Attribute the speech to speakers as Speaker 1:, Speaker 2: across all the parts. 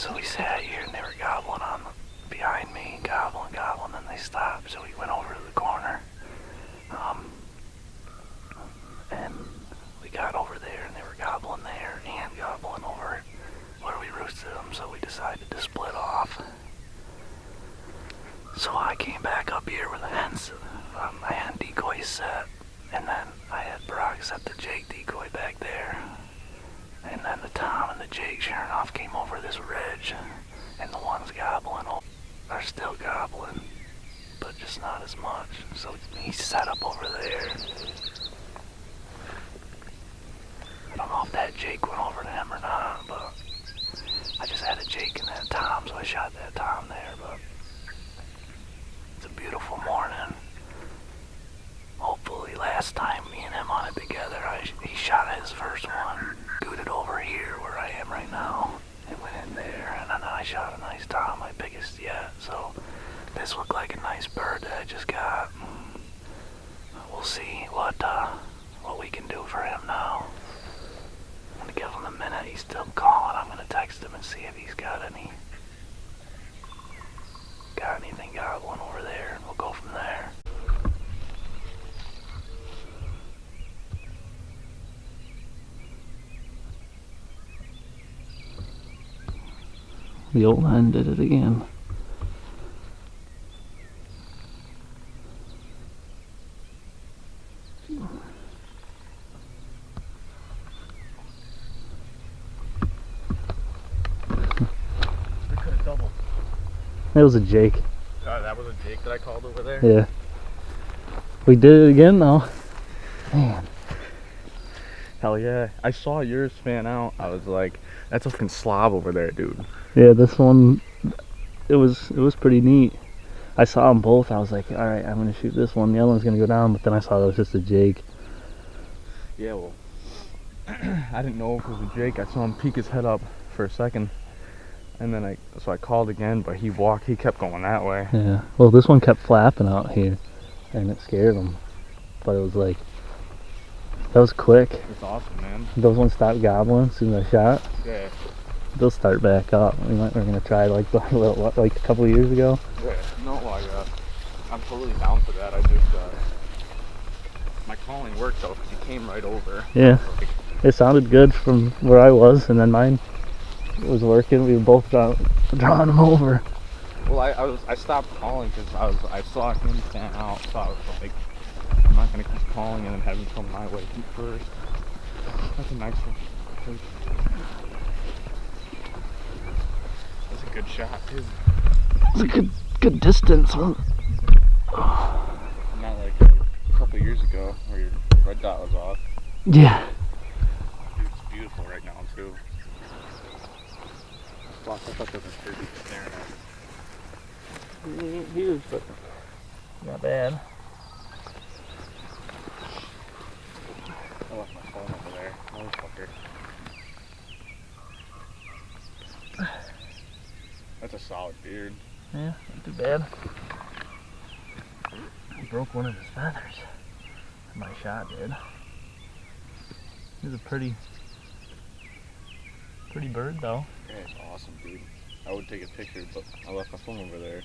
Speaker 1: So we sat here and they were gobbling behind me, gobbling, and they stopped. So we went over to the corner. And we got over there and they were gobbling there and gobbling over where we roosted them. So we decided to split off. So I came back up here with the hens. I had decoys set, and then I had Barak set the Jake decoy back there. And then the Tom and the Jake, sure enough, came over this ridge, and the ones gobbling are still gobbling, but just not as much. So he set up over there. I don't know if that Jake went over to him or not, but I just had a Jake and that Tom, so I shot that Tom there. But it's a beautiful morning. Hopefully last time me and him on it together, he shot his first one, scooted over here where I am right now, and went in there, and then I shot a nice Tom, my biggest yet. So this looked like a nice bird that I just got. We'll see what we can do for him now. I'm gonna give him a minute. He's still calling. I'm gonna text him and see if he's got anything gobbling over there, and we'll go from there. The old hen did it again. That was a Jake.
Speaker 2: That was a Jake that I called over there?
Speaker 1: Yeah. We did it again though. Man.
Speaker 2: Hell yeah. I saw yours fan out. I was like, that's a fucking slob over there, dude.
Speaker 1: Yeah, this one, it was pretty neat. I saw them both. I was like, alright, I'm going to shoot this one. The other one's going to go down, but then I saw it was just a Jake.
Speaker 2: Yeah, well, I didn't know if it was a Jake. I saw him peek his head up for a second. And then I called again, but he kept going that way.
Speaker 1: Yeah, well, this one kept flapping out here, and it scared him. But it was like, that was quick.
Speaker 2: It's awesome, man.
Speaker 1: Those ones stopped gobbling as soon as I shot.
Speaker 2: Yeah.
Speaker 1: They'll start back up. We're going to try like a couple of years ago.
Speaker 2: Yeah, no, I'm totally down for that. I just, my calling worked though, because he came right over.
Speaker 1: Yeah, it sounded good from where I was, and then mine was working. We were both drawing them over.
Speaker 2: Well, I stopped calling because I saw him stand out, so I was like, I'm not gonna keep calling and then have him come my way first. That's a nice one. That's a good shot too.
Speaker 1: It's a good distance.
Speaker 2: Not like a couple years ago where your red dot was off.
Speaker 1: Yeah.
Speaker 2: Dude, it's beautiful right now too. I thought there was a turkey staring at us.
Speaker 1: Huge, but not bad.
Speaker 2: I left my phone over there. Motherfucker. That's a solid beard.
Speaker 1: Yeah, not too bad. He broke one of his feathers. My shot did. He's a pretty bird though.
Speaker 2: Yeah, it's awesome, dude. I would take a picture, but I left my phone over there.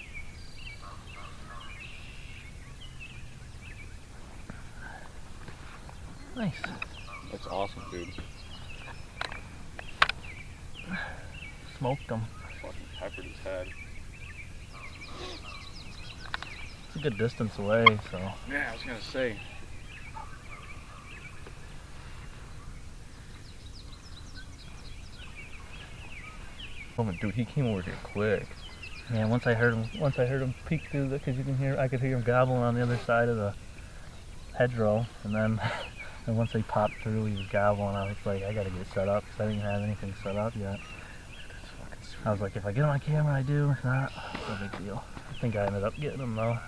Speaker 1: Nice.
Speaker 2: That's awesome, dude.
Speaker 1: Smoked him.
Speaker 2: Fucking peppered his head.
Speaker 1: It's a good distance away, so.
Speaker 2: Yeah, I was gonna say. Oh, dude, he came over here quick.
Speaker 1: Yeah, once I heard him peek through because I could hear him gobbling on the other side of the hedgerow, and then and once they popped through, he was gobbling. I was like, I gotta get set up because I didn't have anything set up yet. I was like, if I get on my camera, I do. If not, no big deal. I think I ended up getting him though.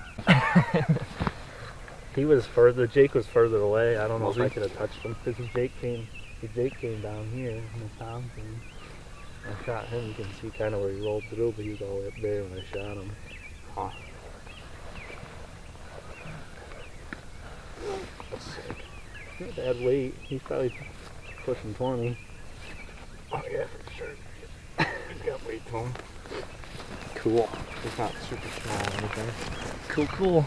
Speaker 1: He was further. Jake was further away. I don't know if I could have touched him because his Jake came down here and the Tom came. I shot him. You can see kind of where he rolled through, but he was all the way up there when I shot him.
Speaker 2: Huh. That's sick.
Speaker 1: Not bad weight. He's probably pushing 20.
Speaker 2: Oh yeah, for sure. got weight to him.
Speaker 1: Cool.
Speaker 2: He's not super small or anything.
Speaker 1: Cool.